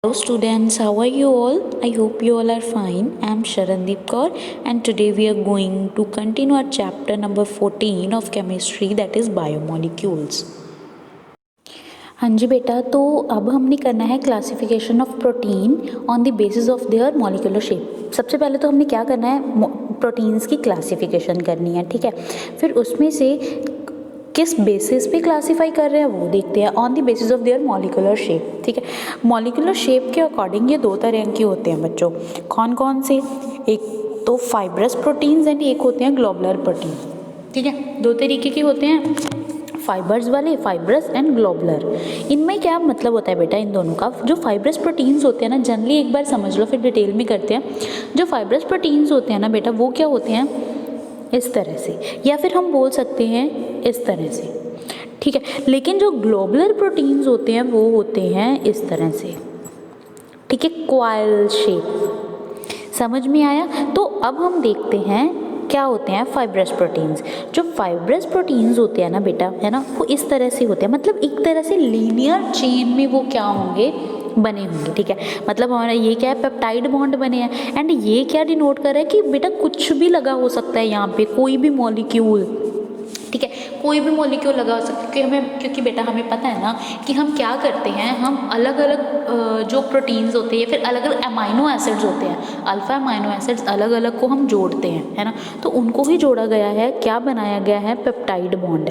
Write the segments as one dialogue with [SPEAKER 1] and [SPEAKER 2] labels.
[SPEAKER 1] Hello students, how are you all? I hope you all are fine. I am Sharandeep Kaur and today we are going to continue our chapter number 14 of chemistry, that is biomolecules. हाँ जी बेटा, तो अब हमने करना है classification of protein on the basis of their molecular shape. सबसे पहले तो हमने क्या करना है, प्रोटीन्स की क्लासिफिकेशन करनी है, ठीक है। फिर उसमें से किस बेसिस पे क्लासीफाई कर रहे हैं वो देखते हैं, on the basis of their molecular shape, ठीक है। मॉलिक्यूलर शेप के अकॉर्डिंग ये दो तरह के होते हैं बच्चों। कौन कौन से? एक तो फाइब्रस प्रोटीन्स एंड एक होते हैं ग्लोबुलर प्रोटीन, ठीक है। दो तरीके के होते हैं, फाइबर्स वाले, फाइब्रस एंड ग्लोबुलर। इनमें क्या मतलब होता है बेटा इन दोनों का? जो फाइब्रस प्रोटीन्स होते हैं ना, जनरली एक बार समझ लो फिर डिटेल में करते हैं। जो फाइब्रस प्रोटीन्स होते हैं ना बेटा, वो क्या होते हैं, इस तरह से, या फिर हम बोल सकते हैं इस तरह से, ठीक है। लेकिन जो ग्लोबुलर प्रोटीन्स होते हैं वो होते हैं इस तरह से, ठीक है, कॉइल शेप। समझ में आया? तो अब हम देखते हैं क्या होते हैं फाइब्रस प्रोटीन्स। जो फाइब्रस प्रोटीन्स होते हैं ना बेटा, है ना, वो इस तरह से होते हैं, मतलब एक तरह से लीनियर चेन में वो क्या होंगे, बने होंगे, ठीक है। मतलब हमारा ये क्या है, पेप्टाइड बॉन्ड बने हैं। एंड ये क्या डिनोट कर रहा है कि बेटा कुछ भी लगा हो सकता है यहाँ पे, कोई भी मॉलिक्यूल, ठीक है, कोई भी मॉलिक्यूल लगा हो सकता है। क्योंकि बेटा हमें पता है ना कि हम क्या करते हैं, हम अलग अलग जो प्रोटीन्स होते हैं, फिर अलग अलग अमाइनो एसिड्स होते हैं, अल्फा अमाइनो एसिड्स अलग अलग को हम जोड़ते हैं, है ना। तो उनको ही जोड़ा गया है, क्या बनाया गया है, पेप्टाइड बॉन्ड।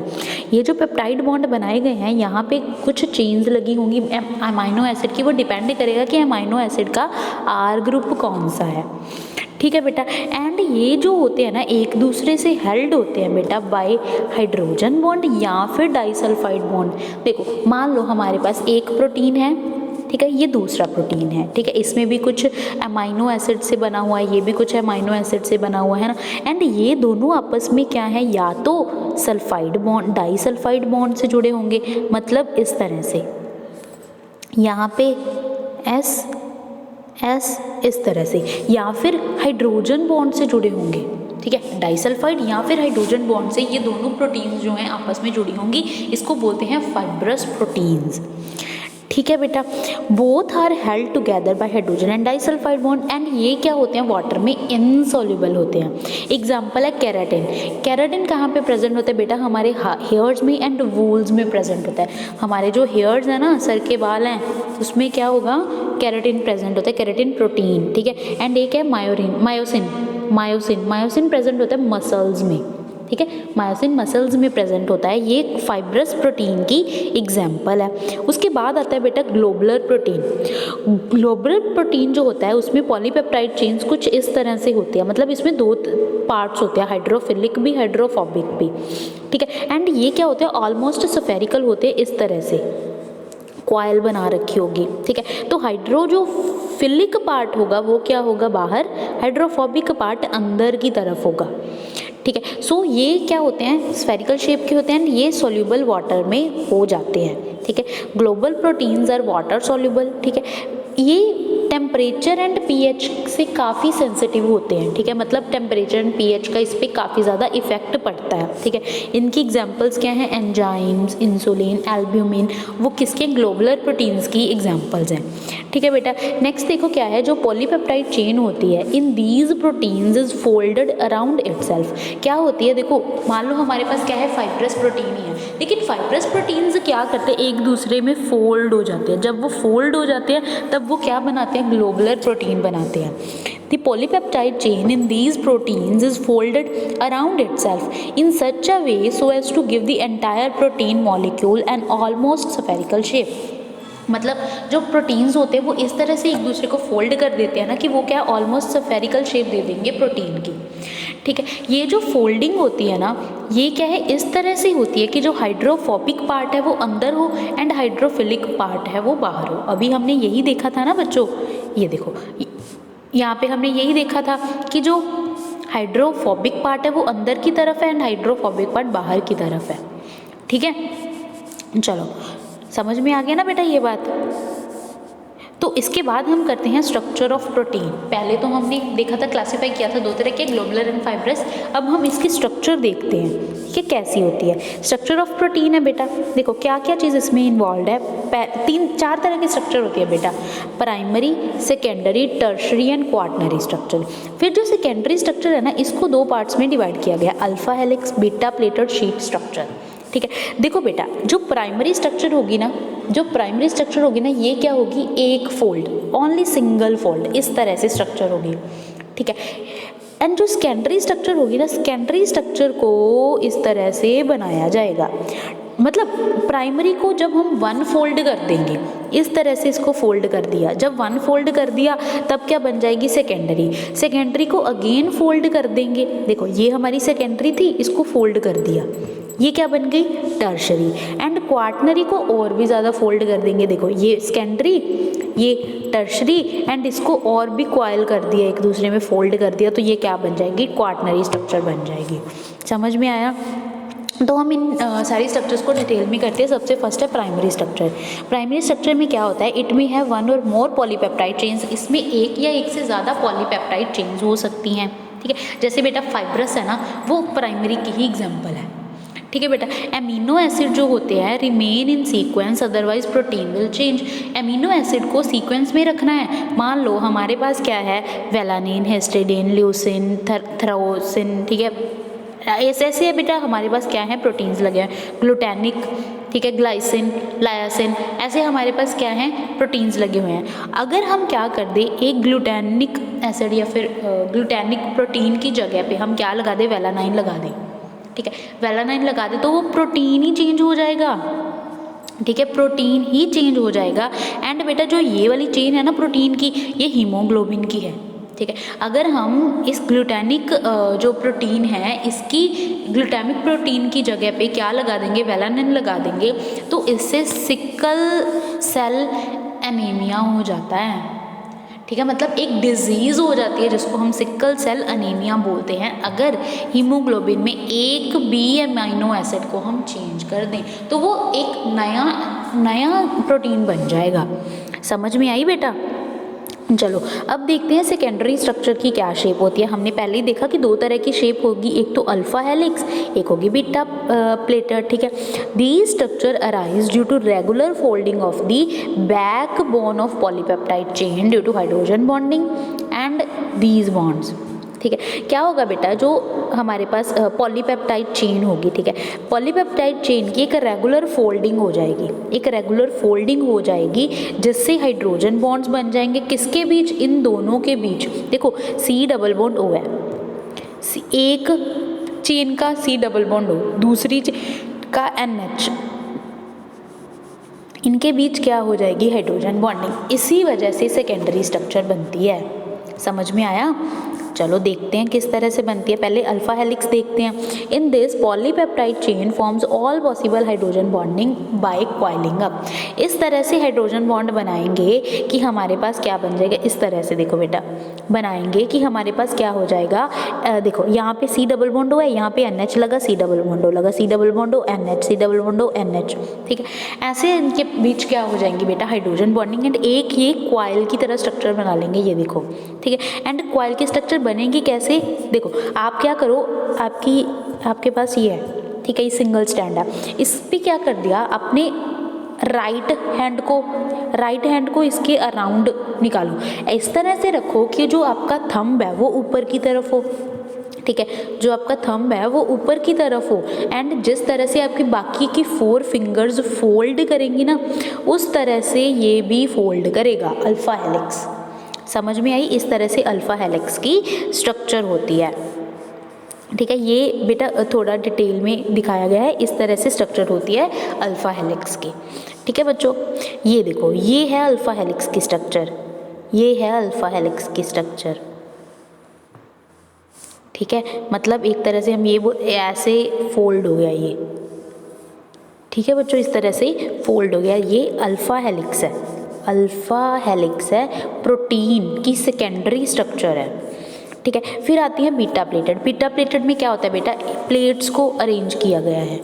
[SPEAKER 1] ये जो पेप्टाइड बॉन्ड बनाए गए हैं, यहाँ पे कुछ चेन्स लगी होंगी अमाइनो एसिड की, वो डिपेंड करेगा कि अमाइनो एसिड का आर ग्रुप कौन सा है, ठीक है बेटा। एंड ये जो होते हैं ना, एक दूसरे से हेल्ड होते हैं बेटा बाय हाइड्रोजन बॉन्ड या फिर डाइसल्फाइड बॉन्ड। देखो मान लो हमारे पास एक प्रोटीन है, ठीक है, ये दूसरा प्रोटीन है, ठीक है, इसमें भी कुछ अमाइनो एसिड से बना हुआ है, ये भी कुछ अमाइनो एसिड से बना हुआ है ना। एंड ये दोनों आपस में क्या है, या तो सल्फाइड बॉन्ड, डाइसल्फाइड बॉन्ड से जुड़े होंगे, मतलब इस तरह से, यहाँ पे एस इस तरह से, या फिर हाइड्रोजन बॉन्ड से जुड़े होंगे, ठीक है, डाइसल्फाइड या फिर हाइड्रोजन बॉन्ड से ये दोनों प्रोटीन्स जो हैं आपस में जुड़ी होंगी। इसको बोलते हैं फाइब्रस प्रोटीन्स, ठीक है बेटा। Both are held together by hydrogen and disulphide bond. And ये क्या होते हैं, वाटर में इनसॉल्युबल होते हैं। एग्जाम्पल है केराटिन। केराटिन कहाँ पे प्रेजेंट होता है बेटा, हमारे हेयर्स में एंड वूल्स में प्रेजेंट होता है। हमारे जो हेयर्स हैं ना, सर के बाल हैं, उसमें क्या होगा, केराटिन प्रेजेंट होता है, केराटिन प्रोटीन, ठीक है। एंड एक है मायोसिन प्रेजेंट होता है मसल्स में, ठीक है, मायोसिन मसल्स में प्रेजेंट होता है। ये फाइब्रस प्रोटीन की एग्जाम्पल है। उसके बाद आता है बेटा ग्लोबुलर प्रोटीन। ग्लोबुलर प्रोटीन जो होता है उसमें पॉलीपेप्टाइड चेन्स कुछ इस तरह से होती है, मतलब इसमें दो पार्ट्स होते हैं, हाइड्रोफिलिक भी हाइड्रोफोबिक भी, ठीक है। एंड ये क्या होते हैं, ऑलमोस्ट स्फेरिकल होते हैं, इस तरह से कॉइल बना रखी होगी, ठीक है। तो हाइड्रो जो फिलिक पार्ट होगा वो क्या होगा, बाहर, हाइड्रोफोबिक पार्ट अंदर की तरफ होगा, ठीक है। सो ये क्या होते हैं, स्फेरिकल शेप के होते हैं, ये सॉल्युबल वाटर में हो जाते हैं, ठीक है। Global proteins are water soluble, ठीक है। ये टेम्परेचर एंड पीएच से काफ़ी सेंसिटिव होते हैं, ठीक है, मतलब टेम्परेचर एंड पीएच का इस पर काफ़ी ज़्यादा इफेक्ट पड़ता है, ठीक है। इनकी एग्जांपल्स क्या हैं, एंजाइम्स, इंसुलिन, एल्ब्यूमिन, वो किसके, ग्लोबुलर प्रोटीन्स की एग्जांपल्स हैं, ठीक है बेटा। नेक्स्ट देखो क्या है, जो पॉलीपेप्टाइड चेन होती है, in these proteins is folded around itself. क्या होती है, देखो मान लो हमारे पास क्या है, फाइब्रस प्रोटीन ही है, लेकिन फाइब्रस प्रोटीन्स क्या करते हैं, एक दूसरे में फोल्ड हो जाते हैं। जब वो फोल्ड हो जाते हैं तब वो क्या बनाते हैं, ग्लोबुलर प्रोटीन बनाते हैं। The polypeptide chain in these proteins is folded around itself in such a way so as to give the entire protein molecule an almost spherical shape. मतलब जो प्रोटीन्स होते हैं वो इस तरह से एक दूसरे को फोल्ड कर देते हैं ना कि वो क्या है, ऑलमोस्ट स्फेरिकल शेप दे देंगे प्रोटीन की, ठीक है। ये जो फोल्डिंग होती है ना, ये क्या है, इस तरह से होती है कि जो हाइड्रोफोबिक पार्ट है वो अंदर हो एंड हाइड्रोफिलिक पार्ट है वो बाहर हो। अभी हमने यही देखा था ना बच्चों, ये देखो यहाँ पे हमने यही देखा था कि जो हाइड्रोफोबिक पार्ट है वो अंदर की तरफ है एंड हाइड्रोफोबिक पार्ट बाहर की तरफ है, ठीक है। चलो समझ में आ गया ना बेटा ये बात। तो इसके बाद हम करते हैं स्ट्रक्चर ऑफ प्रोटीन। पहले तो हमने देखा था, क्लासीफाई किया था दो तरह के, ग्लोबुलर एंड फाइब्रस। अब हम इसकी स्ट्रक्चर देखते हैं कि कैसी होती है। स्ट्रक्चर ऑफ प्रोटीन है बेटा, देखो क्या क्या चीज़ इसमें इन्वॉल्व है। 3-4 तरह की स्ट्रक्चर होती है बेटा, primary, secondary, tertiary and quaternary structure. फिर जो सेकेंडरी स्ट्रक्चर है ना, इसको 2 पार्ट्स में डिवाइड किया गया, alpha helix, beta pleated sheet structure. ठीक है, देखो बेटा जो प्राइमरी स्ट्रक्चर होगी ना, ये क्या होगी, एक फोल्ड, ओनली सिंगल फोल्ड, इस तरह से स्ट्रक्चर होगी। ठीक है, एंड जो सेकेंडरी स्ट्रक्चर होगी ना, सेकेंडरी स्ट्रक्चर को इस तरह से बनाया जाएगा। मतलब प्राइमरी को जब हम 1 फोल्ड कर देंगे, इस तरह से इसको फोल्ड कर दिया, जब 1 फोल्ड कर दिया तब क्या बन जाएगी, सेकेंडरी। सेकेंडरी को अगेन फोल्ड कर देंगे, देखो ये हमारी सेकेंडरी थी, इसको फोल्ड कर दिया, ये क्या बन गई, टर्शरी। एंड क्वाटरनरी को और भी ज़्यादा फोल्ड कर देंगे, देखो ये सेकेंडरी, ये टर्शरी, एंड इसको और भी कॉइल कर दिया, एक दूसरे में फोल्ड कर दिया, तो ये क्या बन जाएगी, क्वाटरनरी स्ट्रक्चर बन जाएगी। समझ में आया? तो हम इन सारी स्ट्रक्चर्स को डिटेल में करते हैं। सबसे फर्स्ट है प्राइमरी स्ट्रक्चर। प्राइमरी स्ट्रक्चर में क्या होता है, इट में है 1 और मोर पॉलीपेप्टाइड चेन्स, इसमें एक या एक से ज़्यादा पॉलीपेप्टाइड चेन्स हो सकती हैं। ठीक है, जैसे बेटा फाइब्रस है ना, वो प्राइमरी की ही एग्जाम्पल है। ठीक है बेटा, एमिनो एसिड जो होते हैं remain in sequence, otherwise protein will change. Amino acid को सीक्वेंस में रखना है। मान लो हमारे पास क्या है, वेलानिन, हिस्टिडीन, ल्यूसिन, थ्रोसिन, ठीक है, ऐसे ऐसे है बेटा हमारे पास क्या है, प्रोटीन्स लगे हैं, ग्लूटेनिक, ठीक है, ग्लाइसिन, लायासिन, ऐसे हमारे पास क्या है, प्रोटीन्स लगे हुए हैं। अगर हम क्या कर दें, एक ग्लूटेनिक एसिड या फिर ग्लूटेनिक प्रोटीन की जगह पे हम क्या लगा दें, वेलानाइन लगा दें। ठीक है, वेलानाइन लगा दे तो वो प्रोटीन ही चेंज हो जाएगा। ठीक है, प्रोटीन ही चेंज हो जाएगा। एंड बेटा जो ये वाली चेन है ना प्रोटीन की, ये हीमोग्लोबिन की है। ठीक है, अगर हम इस ग्लूटेनिक जो प्रोटीन है, इसकी ग्लूटामिक प्रोटीन की जगह पे क्या लगा देंगे, वेलानिन लगा देंगे, तो इससे सिकल सेल एनीमिया हो जाता है। ठीक है, मतलब एक डिजीज़ हो जाती है जिसको हम सिकल सेल अनीमिया बोलते हैं, अगर हीमोग्लोबिन में एक भी अमीनो एसिड को हम चेंज कर दें तो वो एक नया प्रोटीन बन जाएगा। समझ में आई बेटा? चलो अब देखते हैं सेकेंडरी स्ट्रक्चर की क्या शेप होती है। हमने पहले ही देखा कि 2 तरह की शेप होगी, एक तो अल्फा हेलिक्स, एक होगी बीटा प्लेटेड। ठीक है, the structure arise due to regular folding of the backbone of polypeptide chain due to hydrogen bonding and these bonds. ठीक है, क्या होगा बेटा, जो हमारे पास पॉलीपेप्टाइड चेन होगी, ठीक है, पॉलीपेप्टाइड चेन की एक रेगुलर फोल्डिंग हो जाएगी, जिससे हाइड्रोजन बॉन्ड्स बन जाएंगे, किसके बीच, इन दोनों के बीच। देखो C डबल बॉन्ड O है, एक चेन का C डबल बॉन्ड O, दूसरी का NH, इनके बीच क्या हो जाएगी, हाइड्रोजन बॉन्डिंग। इसी वजह से सेकेंडरी स्ट्रक्चर बनती है। समझ में आया? चलो देखते हैं किस तरह से बनती है। पहले अल्फा हेलिक्स देखते हैं। In this polypeptide chain forms all possible hydrogen bonding by coiling up. इस तरह से हाइड्रोजन बॉन्ड बनाएंगे कि हमारे पास क्या बन जाएगा, इस तरह से देखो बेटा, बनाएंगे कि हमारे पास क्या हो जाएगा, देखो यहाँ पे C डबल बॉन्ड है, यहाँ पे NH लगा, C डबल बॉन्ड लगा, C double bond NH, C double bond NH। ठीक है, ऐसे इनके बीच क्या हो जाएंगी बेटा, हाइड्रोजन बॉन्डिंग, एंड एक ये क्वाइल की तरह स्ट्रक्चर बना लेंगे, ये देखो। ठीक है, एंड क्वाइल की स्ट्रक्चर बनेगी कैसे, देखो आप क्या करो, आपके पास ये है, ठीक है, ये सिंगल स्टैंड है, इस पे क्या कर दिया, अपने राइट हैंड को इसके अराउंड निकालो, इस तरह से रखो कि जो आपका थंब है वो ऊपर की तरफ हो। ठीक है, जो आपका थंब है वो ऊपर की तरफ हो, एंड जिस तरह से आपकी बाकी की 4 फिंगर्स फोल्ड करेंगी ना, उस तरह से ये भी फोल्ड करेगा, अल्फा हेलिक्स। समझ में आई? इस तरह से अल्फा हेलिक्स की स्ट्रक्चर होती है। ठीक है, ये बेटा थोड़ा डिटेल में दिखाया गया है, इस तरह से स्ट्रक्चर होती है अल्फा हेलिक्स की। ठीक है बच्चों, ये देखो, ये है अल्फा हेलिक्स की स्ट्रक्चर, ये है अल्फा हेलिक्स की स्ट्रक्चर। ठीक है, मतलब एक तरह से हम ये ऐसे फोल्ड हो गया ये। ठीक है बच्चों, इस तरह से फोल्ड हो गया, ये अल्फा हेलिक्स है, अल्फा हेलिक्स है, प्रोटीन की सेकेंडरी स्ट्रक्चर है। ठीक है, फिर आती है बीटा प्लेटेड। बीटा प्लेटेड में क्या होता है बेटा, प्लेट्स को अरेंज किया गया है।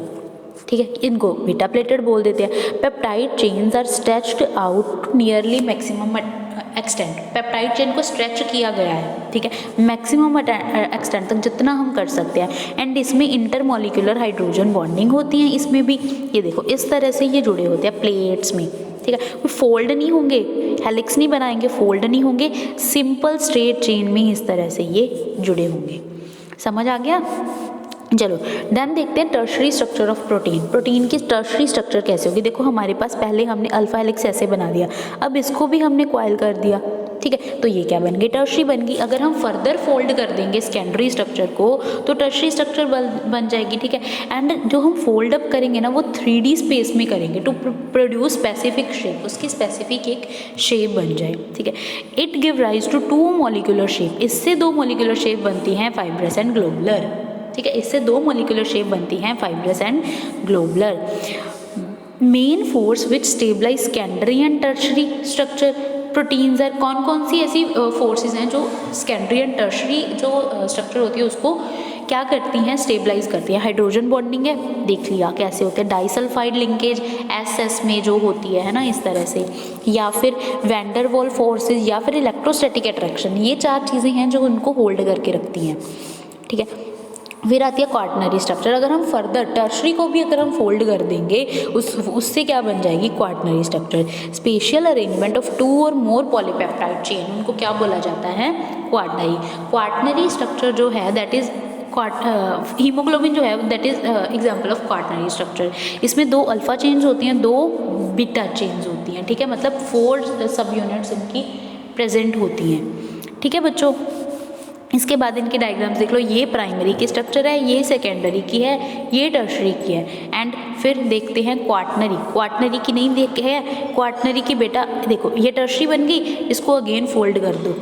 [SPEAKER 1] ठीक है, इनको बीटा प्लेटेड बोल देते हैं। Peptide chains are stretched out nearly maximum extent, peptide chain को स्ट्रेच किया गया है, ठीक है, मैक्सिमम एक्सटेंट तक जितना हम कर सकते हैं। एंड इसमें इंटरमोलिकुलर हाइड्रोजन बॉन्डिंग होती है, इसमें भी ये देखो इस तरह से ये जुड़े होते हैं प्लेट्स में, ठीक है, कोई फोल्ड नहीं होंगे, हेलिक्स नहीं बनाएंगे, फोल्ड नहीं होंगे, सिंपल स्ट्रेट चेन में इस तरह से ये जुड़े होंगे। समझ आ गया? चलो देन देखते हैं tertiary structure of protein. Protein की टर्शरी स्ट्रक्चर कैसे होगी? देखो हमारे पास पहले हमने अल्फा हेलिक्स ऐसे बना दिया, अब इसको भी हमने कॉइल कर दिया, ठीक है, तो ये क्या बन गई? टर्शरी बन गई। अगर हम फर्दर फोल्ड कर देंगे सेकेंडरी स्ट्रक्चर को तो टर्शरी स्ट्रक्चर बन जाएगी, ठीक है। एंड जो हम फोल्ड अप करेंगे ना वो 3D स्पेस में करेंगे टू प्रोड्यूस स्पेसिफिक शेप, उसकी स्पेसिफिक एक शेप बन जाए, ठीक है। It give rise to 2 molecular shape, इससे 2 मॉलिक्यूलर शेप बनती हैं फाइब्रस एंड ग्लोबुलर, ठीक है, इससे 2 मॉलिक्यूलर शेप बनती हैं fibrous and globular. Main force which stabilise secondary and tertiary structure proteins है, कौन कौन सी ऐसी फोर्सेस हैं जो सेकेंडरी एंड टर्शरी जो स्ट्रक्चर होती है उसको क्या करती हैं? स्टेबलाइज करती हैं। हाइड्रोजन बॉन्डिंग है, देख लिया कैसे होते हैं, डाइसल्फाइड लिंकेज एस में जो होती है ना इस तरह से, या फिर वैंडर वॉल फोर्सेज, या फिर इलेक्ट्रोस्टैटिक अट्रैक्शन, ये 4 चीज़ें हैं जो उनको होल्ड करके रखती हैं, ठीक है। फिर आती है क्वाटनरी स्ट्रक्चर। अगर हम फर्दर टर्शरी को भी अगर हम फोल्ड कर देंगे उससे क्या बन जाएगी? Quaternary structure. Special arrangement of 2 और मोर पॉलीपेप्टाइड चेन, उनको क्या बोला जाता है? क्वाटनरी। क्वाटनरी स्ट्रक्चर जो है दैट इज हीमोग्लोबिन जो है that is example of quaternary structure. इसमें 2 अल्फा चेन्स होती हैं, 2 बीटा चेन्स होती हैं, ठीक है, मतलब 4 सब यूनिट्स इनकी प्रेजेंट होती हैं, ठीक है बच्चों। इसके बाद इनके डायग्राम्स देख लो, ये प्राइमरी की स्ट्रक्चर है, ये सेकेंडरी की है, ये टर्शरी की है। एंड फिर देखते हैं क्वाटनरी, क्वाटनरी की नहीं देखे है, क्वाटनरी की बेटा देखो ये टर्शरी बन गई, इसको अगेन फोल्ड कर दो,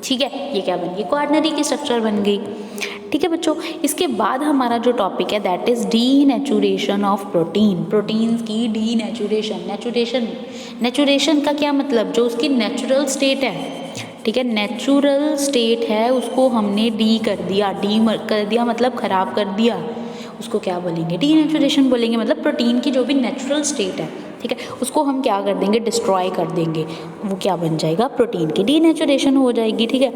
[SPEAKER 1] ठीक है, ये क्या बन गई? क्वाटनरी की स्ट्रक्चर बन गई, ठीक है बच्चों। इसके बाद हमारा जो टॉपिक है that is denaturation of protein, proteins की डीनेचुरेशन। नेचुरेशन का क्या मतलब? जो उसकी नेचुरल स्टेट है, ठीक है, नेचुरल स्टेट है उसको हमने डी कर दिया, कर दिया मतलब ख़राब कर दिया, उसको क्या बोलेंगे? डीनेचुरेशन बोलेंगे। मतलब प्रोटीन की जो भी नेचुरल स्टेट है, ठीक है, उसको हम क्या कर देंगे? डिस्ट्रॉय कर देंगे, वो क्या बन जाएगा? प्रोटीन की डीनेचुरेशन हो जाएगी, ठीक है।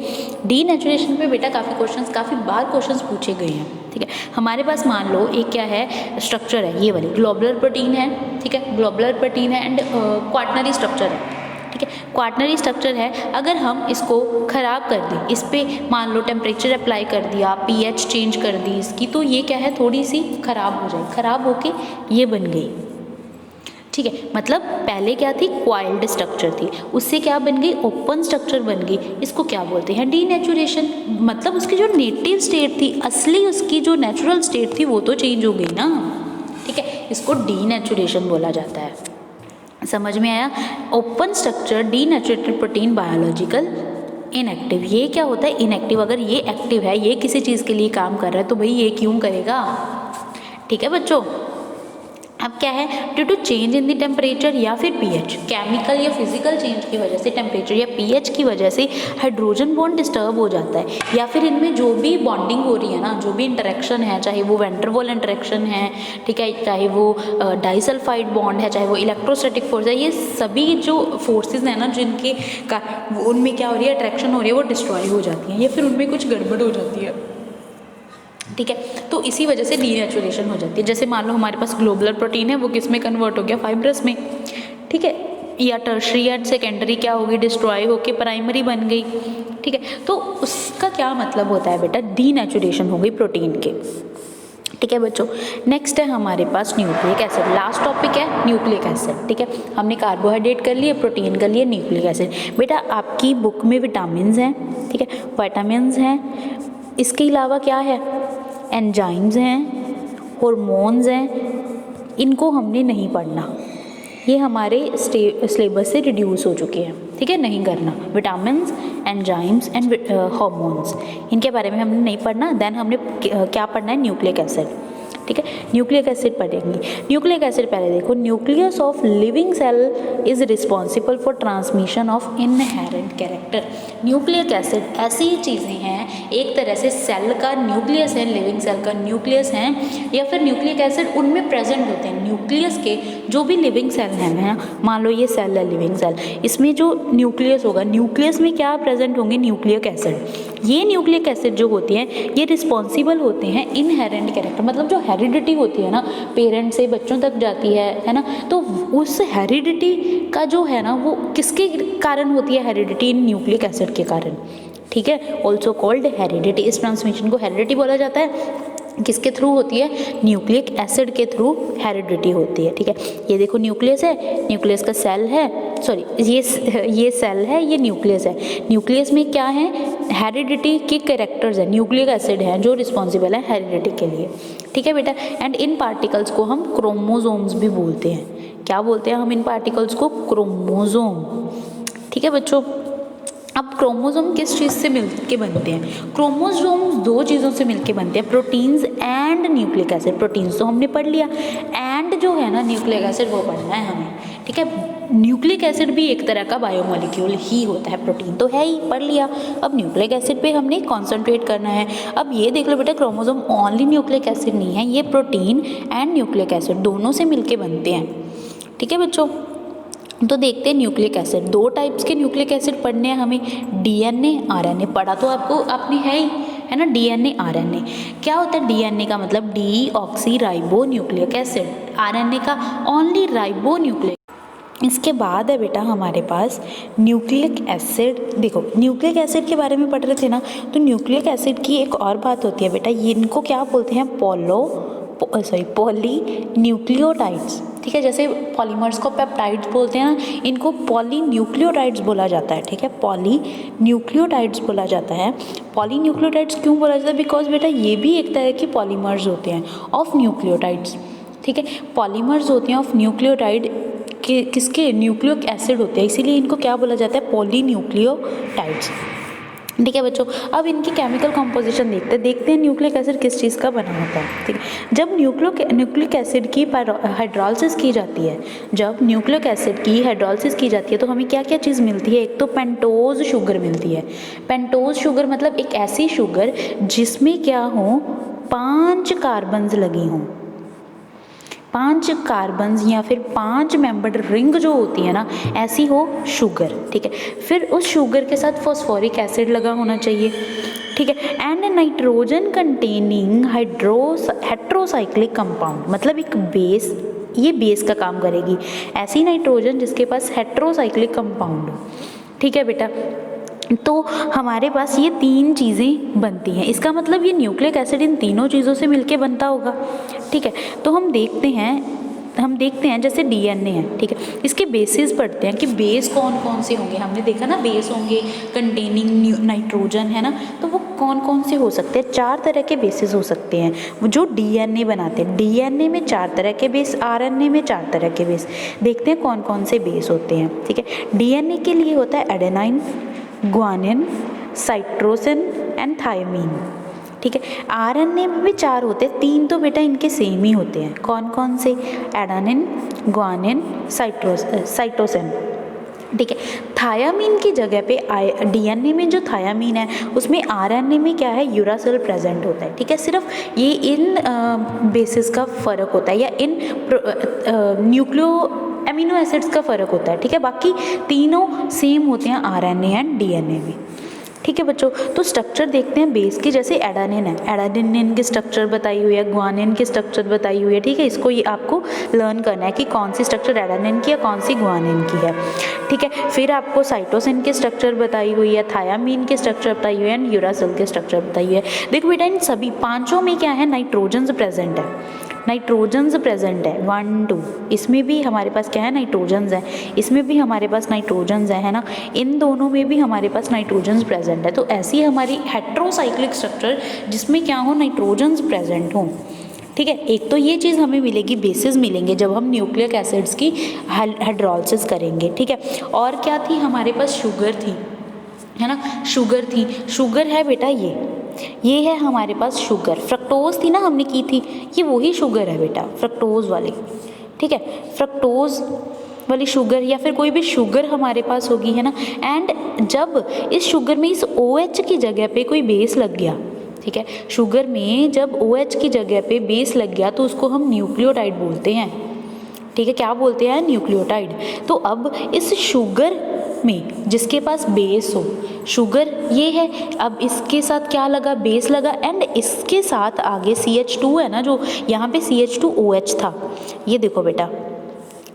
[SPEAKER 1] डीनेचुरेशन पे बेटा काफ़ी बार क्वेश्चंस पूछे गए हैं, ठीक है। हमारे पास मान लो एक क्या है स्ट्रक्चर है, ये वाली ग्लोबुलर प्रोटीन है, ठीक है, ग्लोबुलर प्रोटीन है एंड क्वाटनरी स्ट्रक्चर है, ठीक है। क्वाटनरी स्ट्रक्चर है, अगर हम इसको ख़राब कर दें, इस पर मान लो टेम्परेचर अप्लाई कर दिया, pH चेंज कर दी इसकी, तो ये क्या है? थोड़ी सी ख़राब हो जाए, ख़राब होके ये बन गई, ठीक है। मतलब पहले क्या थी? क्वाइल्ड स्ट्रक्चर थी, उससे क्या बन गई? ओपन स्ट्रक्चर बन गई। इसको क्या बोलते हैं? डीनेचुरेशन। मतलब उसकी जो नेटिव स्टेट थी, असली उसकी जो नेचुरल स्टेट थी वो तो चेंज हो गई ना, ठीक है, इसको डीनेचुरेशन बोला जाता है। समझ में आया? Open structure denatured protein biological inactive. ये क्या होता है? इनएक्टिव। अगर ये एक्टिव है, ये किसी चीज़ के लिए काम कर रहा है तो भाई ये क्यों करेगा, ठीक है बच्चों। अब क्या है? Due to change in the temperature या फिर pH, केमिकल या फिजिकल चेंज की वजह से, टेम्परेचर या pH की वजह से हाइड्रोजन बॉन्ड डिस्टर्ब हो जाता है, या फिर इनमें जो भी बॉन्डिंग हो रही है ना, जो भी इंटरेक्शन है, चाहे वो वैंडरवॉल इंटरेक्शन है, ठीक है, चाहे वो डाइसल्फाइड बॉन्ड है, चाहे वो इलेक्ट्रोस्टैटिक फोर्स है, ये सभी जो फोर्सेज हैं ना जिनके का उनमें क्या हो रही है? अट्रैक्शन हो रही है, वो डिस्ट्रॉय हो जाती है या फिर उनमें कुछ गड़बड़ हो जाती है, ठीक है। तो इसी वजह से डीनेचुरेशन हो जाती है। जैसे मान लो हमारे पास ग्लोबुलर प्रोटीन है, वो किस में कन्वर्ट हो गया? फाइब्रस में, ठीक है, या टर्शरी या सेकेंडरी क्या होगी? डिस्ट्रॉय होके प्राइमरी बन गई, ठीक है। तो उसका क्या मतलब होता है बेटा? डीनेचुरेशन हो गई प्रोटीन के, ठीक है बच्चों। नेक्स्ट है हमारे पास न्यूक्लिक एसिड। लास्ट टॉपिक है न्यूक्लिक एसिड, ठीक है। हमने कार्बोहाइड्रेट कर लिए, प्रोटीन कर लिए, न्यूक्लिक एसिड। बेटा आपकी बुक में विटामिन हैं, ठीक है, विटामिन हैं, इसके अलावा क्या है? एंजाइम्स हैं, हॉर्मोन्स हैं, इनको हमने नहीं पढ़ना, ये हमारे सिलेबस से रिड्यूस हो चुके हैं, ठीक है, नहीं करना। विटामिन्स, एंजाइम्स एंड हॉर्मोन्स, इनके बारे में हमने नहीं पढ़ना। देन हमने क्या पढ़ना है? Nucleic acid. ठीक है। न्यूक्लिक एसिड पढ़ेंगे। न्यूक्लिक एसिड पहले देखो, nucleus of living cell is responsible for transmission of inherent character. Nucleic acid ऐसी चीज़ें हैं, एक तरह से सेल का न्यूक्लियस है, लिविंग सेल का न्यूक्लियस है, या फिर न्यूक्लिक एसिड उनमें प्रेजेंट होते हैं। न्यूक्लियस के जो भी लिविंग सेल हैं ना, मान लो ये सेल है लिविंग सेल, इसमें जो न्यूक्लियस होगा, न्यूक्लियस में क्या प्रेजेंट होंगे, न्यूक्लिक एसिड। ये न्यूक्लिक एसिड जो होती हैं ये रिस्पॉन्सिबल होते हैं इनहेरेंट कैरेक्टर, मतलब जो हेरिडिटी होती है ना, पेरेंट्स से बच्चों तक जाती है ना, तो उस हेरिडिटी का जो है ना वो किसके कारण होती है, हेरिडिटी इन न्यूक्लिक एसिड के कारण, ठीक है। Also called heredity. इस ट्रांसमिशन को हेरिडिटी बोला जाता है। किसके थ्रू होती है, न्यूक्लिक एसिड के थ्रू हेरिडिटी होती है, ठीक है। ये देखो न्यूक्लियस है, न्यूक्लियस का सेल है, सॉरी ये सेल है, ये न्यूक्लियस है। न्यूक्लियस में क्या है, हेरिडिटी के कैरेक्टर्स है, न्यूक्लिक एसिड है जो रिस्पॉन्सिबल है हेरिडिटी के लिए, ठीक है बेटा। एंड इन पार्टिकल्स को हम क्रोमोसोम्स भी बोलते हैं। क्या बोलते हैं हम इन पार्टिकल्स को, क्रोमोसोम, ठीक है बच्चों। अब क्रोमोसोम किस चीज़ से मिलके बनते हैं, क्रोमोसोम्स दो चीज़ों से मिलके बनते हैं, proteins and nucleic acid. Proteins तो हमने पढ़ लिया, एंड जो है ना न्यूक्लिक एसिड वो पढ़ना है हमें, ठीक है। न्यूक्लिक एसिड भी एक तरह का बायोमोलिक्यूल ही होता है, प्रोटीन तो है ही, पढ़ लिया। अब न्यूक्लिक एसिड पे हमने कॉन्सेंट्रेट करना है। अब ये देख लो बेटा, क्रोमोसोम ओनली न्यूक्लिक एसिड नहीं है, ये प्रोटीन एंड न्यूक्लिक एसिड दोनों से मिलके बनते हैं, ठीक है बच्चों। तो देखते हैं न्यूक्लिक एसिड, दो टाइप्स के न्यूक्लिक एसिड पढ़ने हैं हमें, डीएनए आरएनए। पढ़ा तो आपने है ना, डीएनए आरएनए। क्या होता है डीएनए का मतलब, D oxy ribo nucleic acid, RNA का ओनली राइबो न्यूक्लिक। इसके बाद है बेटा हमारे पास न्यूक्लिक एसिड। देखो न्यूक्लिक एसिड के बारे में पढ़ रहे थे ना, तो न्यूक्लिक एसिड की एक और बात होती है बेटा, इनको क्या बोलते हैं, पॉली न्यूक्लियोटाइड्स, ठीक है। जैसे पॉलीमर्स को पेप्टाइड्स बोलते हैं ना, इनको पॉली न्यूक्लियोटाइड्स बोला जाता है, ठीक है। पॉली न्यूक्लियोटाइड्स बोला जाता है। पॉली न्यूक्लियोटाइड्स क्यों बोला जाता है, बिकॉज बेटा ये भी एक तरह के पॉलीमर्स होते हैं ऑफ न्यूक्लियोटाइड्स, ठीक है। पॉलीमर्स होते हैं ऑफ न्यूक्लियोटाइड के, किसके, न्यूक्लिक एसिड होते हैं, इसीलिए इनको क्या बोला जाता है, पॉली न्यूक्लियोटाइड्स, ठीक है बच्चों। अब इनकी केमिकल कंपोजिशन देखते हैं न्यूक्लिक एसिड किस चीज़ का बना होता है, ठीक है। जब न्यूक्लिक एसिड की हाइड्रोलिसिस की जाती है, जब न्यूक्लिक एसिड की हाइड्रोलिसिस की जाती है तो हमें क्या क्या चीज़ मिलती है, एक तो पेंटोज शुगर मिलती है। पेंटोज शुगर मतलब एक ऐसी शुगर जिसमें क्या हो, 5 कार्बन्स लगी हों, 5 कार्बन्स या फिर 5 मेंबर्ड रिंग जो होती है ना, ऐसी हो शुगर, ठीक है। फिर उस शुगर के साथ फॉस्फोरिक एसिड लगा होना चाहिए, ठीक है। And nitrogen containing heterocyclic compound, मतलब एक बेस, ये बेस का काम करेगी, ऐसी नाइट्रोजन जिसके पास हेट्रोसाइक्लिक कंपाउंड हो, ठीक है बेटा। तो हमारे पास ये 3 चीज़ें बनती हैं, इसका मतलब ये न्यूक्लिक एसिड इन तीनों चीज़ों से मिलके बनता होगा, ठीक है। तो हम देखते हैं जैसे डीएनए है, ठीक है, इसके बेसिस पढ़ते हैं कि बेस कौन कौन से होंगे। हमने देखा ना बेस होंगे कंटेनिंग नाइट्रोजन, है ना, तो वो कौन कौन से हो सकते हैं, 4 तरह के बेसिस हो सकते हैं जो डीएनए बनाते हैं। डीएनए में 4 तरह के बेस, आरएनए में 4 तरह के बेस। देखते हैं कौन कौन से बेस होते हैं, ठीक है। डीएनए के लिए होता है एडेनाइन, ग्वानिन, साइट्रोसिन एंड थायमीन, ठीक है। आरएनए में भी 4 होते हैं, 3 तो बेटा इनके सेम ही होते हैं। कौन कौन से, एडेनिन, ग्वानिन, साइटोसिन, ठीक है। थायामीन की जगह पे डीएनए में जो थायामीन है उसमें आरएनए में क्या है, यूरासिल प्रेजेंट होता है, ठीक है। सिर्फ ये इन बेसिस का फ़र्क होता है, या इन अमीनो एसिड्स का फ़र्क होता है, ठीक है। बाकी तीनों सेम होते हैं आरएनए एंड डीएनए में, ठीक है बच्चों। तो स्ट्रक्चर देखते हैं बेस की, जैसे एडेनिन है, एडेनिन की स्ट्रक्चर बताई हुई है, ग्वानिन की स्ट्रक्चर बताई हुई है, ठीक है। इसको ये आपको लर्न करना है कि कौन सी स्ट्रक्चर एडेनिन की है, कौन सी ग्वानिन की है, ठीक है। फिर आपको साइटोसिन की स्ट्रक्चर बताई हुई है, थायामीन की स्ट्रक्चर बताई हुई है एंड यूरासिल की स्ट्रक्चर बताई हुई है। देखो बेटा इन सभी 5 में क्या है, नाइट्रोजन्स प्रेजेंट है, नाइट्रोजन्स प्रेजेंट है 1 2, इसमें भी हमारे पास क्या है, नाइट्रोजन्स है, इसमें भी हमारे पास नाइट्रोजन्स है ना, इन दोनों में भी हमारे पास नाइट्रोजन्स प्रेजेंट है। तो ऐसी हमारी हेट्रोसाइक्लिक स्ट्रक्चर जिसमें क्या हो, नाइट्रोजन्स प्रेजेंट हो, ठीक है। एक तो ये चीज़ हमें मिलेगी, बेसिस मिलेंगे जब हम न्यूक्लिक एसिड्स की हाइड्रोलिसिस करेंगे, ठीक है। और क्या थी हमारे पास, शुगर थी, है ना, शुगर थी। शुगर है बेटा ये ये है हमारे पास शुगर, फ्रक्टोज थी ना हमने की थी, ये वही शुगर है बेटा, फ्रक्टोज वाली, ठीक है, फ्रक्टोज वाली शुगर या फिर कोई भी शुगर हमारे पास होगी, है ना। एंड जब इस शुगर में इस OH की जगह पे कोई बेस लग गया, ठीक है, शुगर में जब OH की जगह पे बेस लग गया तो उसको हम न्यूक्लियोटाइड बोलते हैं, ठीक है, क्या बोलते हैं, न्यूक्लियोटाइड। तो अब इस शुगर में जिसके पास बेस हो, शुगर ये है, अब इसके साथ क्या लगा, बेस लगा, एंड इसके साथ आगे CH2 है ना, जो यहाँ पे CH2OH था, ये देखो बेटा,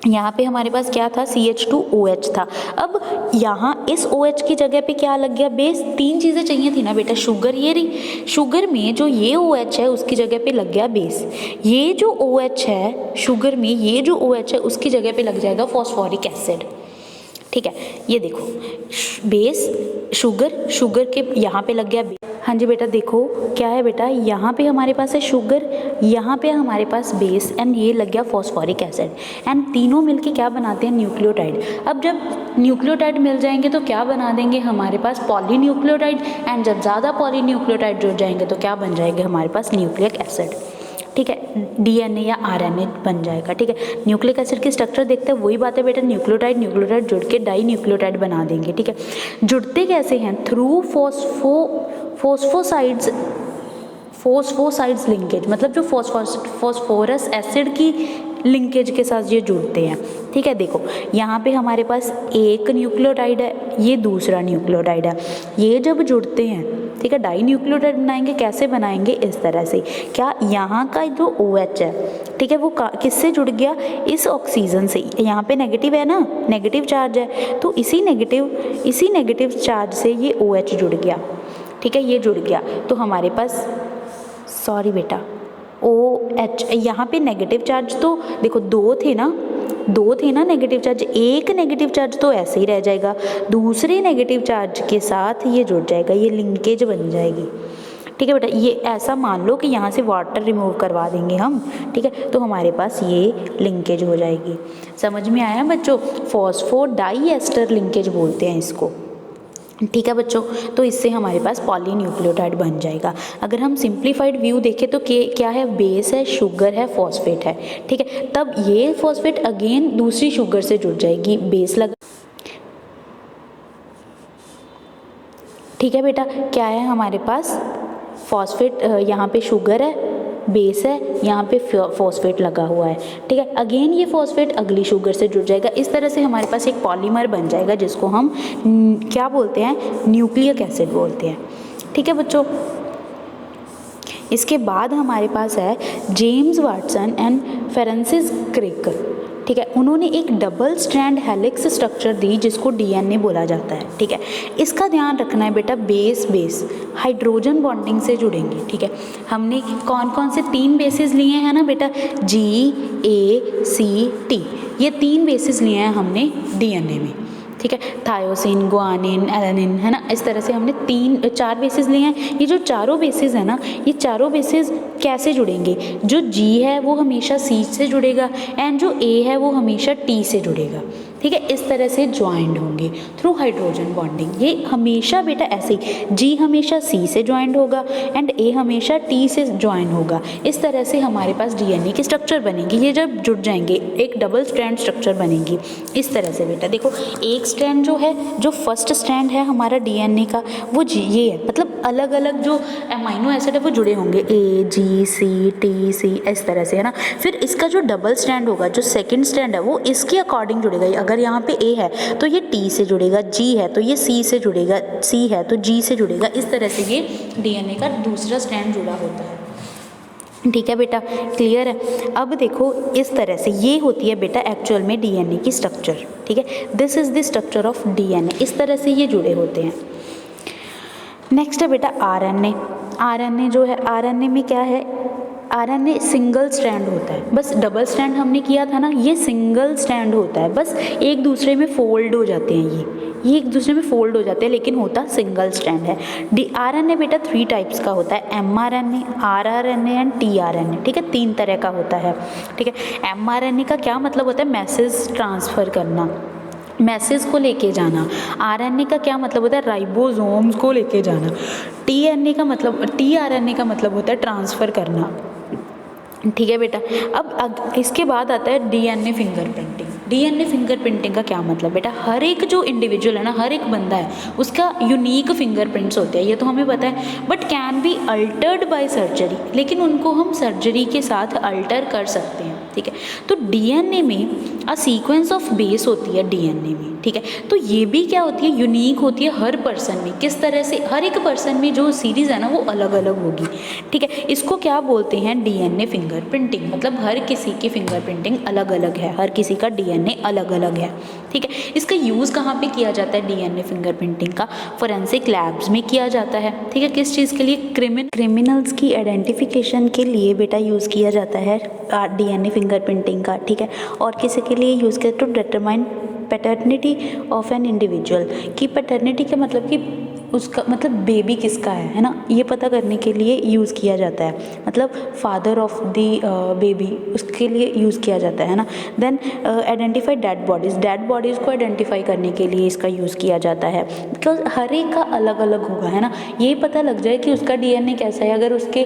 [SPEAKER 1] यहाँ पे हमारे पास क्या था, CH2OH था। अब यहाँ इस OH की जगह पे क्या लग गया, बेस। तीन चीज़ें चाहिए थी ना बेटा, शुगर ये रही, शुगर में जो ये OH है उसकी जगह पे लग गया बेस, ये जो OH है शुगर में, ये जो OH है उसकी जगह पे लग जाएगा फॉस्फोरिक एसिड, ठीक है। ये देखो बेस, शुगर, शुगर के यहाँ पे लग गया बेस। हाँ जी बेटा, देखो क्या है बेटा, यहाँ पे हमारे पास है शुगर, यहाँ पे हमारे पास बेस, एंड ये लग गया फॉस्फोरिक एसिड, एंड तीनों मिलके क्या बनाते हैं, न्यूक्लियोटाइड। अब जब न्यूक्लियोटाइड मिल जाएंगे तो क्या बना देंगे हमारे पास, पॉलीन्यूक्लियोटाइड, एंड जब ज़्यादा पॉलीन्यूक्लियोटाइड जुड़ जाएंगे तो क्या बन जाएंगे हमारे पास, न्यूक्लिक एसिड, ठीक है, DNA या RNA बन जाएगा, ठीक है। न्यूक्लिक एसिड की स्ट्रक्चर देखते हैं, वही बात है बेटा, न्यूक्लियोटाइड न्यूक्लियोटाइड जुड़ के डाई न्यूक्लियोटाइड बना देंगे, ठीक है। जुड़ते कैसे हैं, थ्रू फोस्फोसाइड्स लिंकेज, मतलब जो फॉस्फोरस एसिड की लिंकेज के साथ ये जुड़ते हैं, ठीक है। देखो यहाँ पे हमारे पास एक न्यूक्लियोटाइड है, ये दूसरा न्यूक्लियोटाइड है, ये जब जुड़ते हैं, ठीक है, डाई न्यूक्लियोटाइड बनाएंगे, कैसे बनाएंगे, इस तरह से। क्या यहाँ का जो OH है, ठीक है, वो किससे जुड़ गया, इस ऑक्सीजन से, यहाँ पे नेगेटिव है ना, नेगेटिव चार्ज है, तो इसी नेगेटिव चार्ज से ये OH जुड़ गया, ठीक है, ये जुड़ गया। तो हमारे पास, सॉरी बेटा, OH, यहाँ पे नेगेटिव चार्ज तो देखो दो थे ना नेगेटिव चार्ज, एक नेगेटिव चार्ज तो ऐसे ही रह जाएगा, दूसरे नेगेटिव चार्ज के साथ ये जुड़ जाएगा, ये लिंकेज बन जाएगी, ठीक है बेटा। ये ऐसा मान लो कि यहाँ से वाटर रिमूव करवा देंगे हम, ठीक है, तो हमारे पास ये लिंकेज हो जाएगी। समझ में आया बच्चों, फॉस्फोडाइएस्टर लिंकेज बोलते हैं इसको, ठीक है बच्चों। तो इससे हमारे पास पॉलीन्यूक्लियोटाइड बन जाएगा। अगर हम सिंप्लीफाइड व्यू देखें तो क्या है, बेस है, शुगर है, फॉस्फेट है, ठीक है। तब ये फॉस्फेट अगेन दूसरी शुगर से जुड़ जाएगी, बेस लगा, ठीक है बेटा। क्या है हमारे पास, फॉस्फेट, यहाँ पे शुगर है, बेस है, यहाँ पे फॉस्फेट लगा हुआ है, ठीक है। अगेन ये फॉस्फेट अगली शुगर से जुड़ जाएगा, इस तरह से हमारे पास एक पॉलीमर बन जाएगा जिसको हम क्या बोलते हैं, न्यूक्लिक एसिड बोलते हैं, ठीक है बच्चों। इसके बाद हमारे पास है James Watson and Francis Crick, ठीक है। उन्होंने एक डबल स्ट्रैंड हेलिक्स स्ट्रक्चर दी जिसको DNA बोला जाता है, ठीक है। इसका ध्यान रखना है बेटा, बेस हाइड्रोजन बॉन्डिंग से जुड़ेंगे, ठीक है। हमने कौन कौन से तीन बेसिस लिए हैं ना बेटा, GACT, ये तीन बेसिस लिए हैं हमने DNA में, ठीक है। थायोसिन, गुआनिन, एलानिन, है ना, इस तरह से हमने चार बेसिस लिए हैं। ये जो चारों बेसिस है ना, ये चारों बेसिस कैसे जुड़ेंगे, जो G है वो हमेशा C से जुड़ेगा, एंड जो A है वो हमेशा T से जुड़ेगा, ठीक है। इस तरह से ज्वाइंट होंगे थ्रू हाइड्रोजन बॉन्डिंग। ये हमेशा बेटा ऐसे ही, G हमेशा C से ज्वाइंट होगा एंड A हमेशा T से ज्वाइन होगा। इस तरह से हमारे पास DNA की स्ट्रक्चर बनेगी। ये जब जुड़ जाएंगे एक डबल स्ट्रैंड स्ट्रक्चर बनेगी इस तरह से बेटा। देखो एक स्ट्रैंड जो है, जो फर्स्ट स्ट्रैंड है हमारा DNA का, वो ये है, मतलब अलग अलग जो अमाइनो एसिड है वो जुड़े होंगे, A G C T C, इस तरह से, है ना। फिर इसका जो डबल स्ट्रैंड होगा, जो सेकेंड स्ट्रैंड है, वो इसके अकॉर्डिंग जुड़ेगा। अगर यहाँ पे A है तो ये T से जुड़ेगा, G है तो ये C से जुड़ेगा, C है तो G से जुड़ेगा। इस तरह से ये DNA का दूसरा स्ट्रैंड जुड़ा होता है, ठीक है बेटा, क्लियर है। अब देखो इस तरह से ये होती है बेटा एक्चुअल में DNA की स्ट्रक्चर, ठीक है। This is the structure of DNA, इस तरह से ये जुड़े होते हैं। नेक्स्ट है बेटा RNA जो है, RNA में क्या है, RNA सिंगल स्ट्रैंड होता है, बस डबल स्ट्रैंड हमने किया था ना, ये सिंगल स्ट्रैंड होता है, बस एक दूसरे में फोल्ड हो जाते हैं, ये एक दूसरे में फोल्ड हो जाते हैं, लेकिन होता सिंगल स्ट्रैंड है। RNA बेटा 3 टाइप्स का होता है, mRNA, rRNA एंड tRNA, ठीक है, 3 तरह का होता है, ठीक है। mRNA का क्या मतलब होता है, मैसेज ट्रांसफ़र करना, मैसेज को लेके जाना। आरएनए का क्या मतलब होता है, राइबोसोम्स को लेके जाना। टीआरएनए का मतलब होता है ट्रांसफ़र करना। ठीक है बेटा। अब इसके बाद आता है डीएनए फिंगरप्रिंटिंग। डीएनए फिंगरप्रिंटिंग का क्या मतलब बेटा, हर एक जो इंडिविजुअल है ना, हर एक बंदा है उसका यूनिक फिंगरप्रिंट्स होते हैं, ये तो हमें पता है, but can be altered by surgery, लेकिन उनको हम सर्जरी के साथ अल्टर कर सकते हैं। ठीक है, तो डीएनए में अ सीक्वेंस ऑफ बेस होती है डीएनए में। ठीक है, तो ये भी क्या होती है, यूनिक होती है हर पर्सन में। किस तरह से, हर एक पर्सन में जो सीरीज़ है ना वो अलग अलग होगी। ठीक है, इसको क्या बोलते हैं, डीएनए फिंगरप्रिंटिंग, मतलब हर किसी की फिंगरप्रिंटिंग अलग अलग है, हर किसी का डीएनए अलग अलग है। ठीक है, इसका यूज़ कहाँ पे किया जाता है डीएनए फिंगरप्रिंटिंग का, फोरेंसिक लैब्स में किया जाता है। ठीक है, किस चीज़ के लिए, क्रिमिनल्स की आइडेंटिफिकेशन के लिए बेटा यूज़ किया जाता है डीएनए फिंगरप्रिंटिंग का। ठीक है, और किसी के लिए यूज़ किया to determine paternity of an individual, कि पैटर्निटी का मतलब कि उसका मतलब बेबी किसका है ना, ये पता करने के लिए यूज़ किया जाता है, मतलब फादर ऑफ द बेबी, उसके लिए यूज़ किया जाता है ना। देन आइडेंटिफाई डेड बॉडीज़ को आइडेंटिफाई करने के लिए इसका यूज़ किया जाता है, बिकॉज हर एक का अलग अलग होगा, है ना। ये पता लग जाए कि उसका डीएनए कैसा है, अगर उसके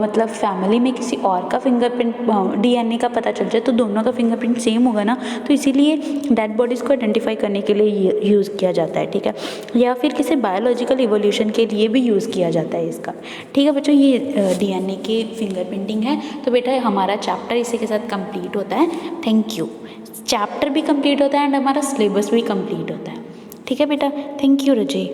[SPEAKER 1] मतलब फैमिली में किसी और का फिंगरप्रिंट डीएनए का पता चल जाए तो दोनों का फिंगरप्रिंट सेम होगा ना, तो इसीलिए डेड बॉडीज़ को आइडेंटिफाई करने के लिए यूज़ किया जाता है। ठीक है, या फिर किसी बायोलॉजिकल इवोल्यूशन के लिए भी यूज़ किया जाता है इसका। ठीक है बच्चों, ये डीएनए की फिंगरप्रिंटिंग है। तो बेटा हमारा चैप्टर इसी के साथ कंप्लीट होता है। Thank you. चैप्टर भी कंप्लीट होता है एंड हमारा सिलेबस भी कंप्लीट होता है। ठीक है बेटा, थैंक यू रजय।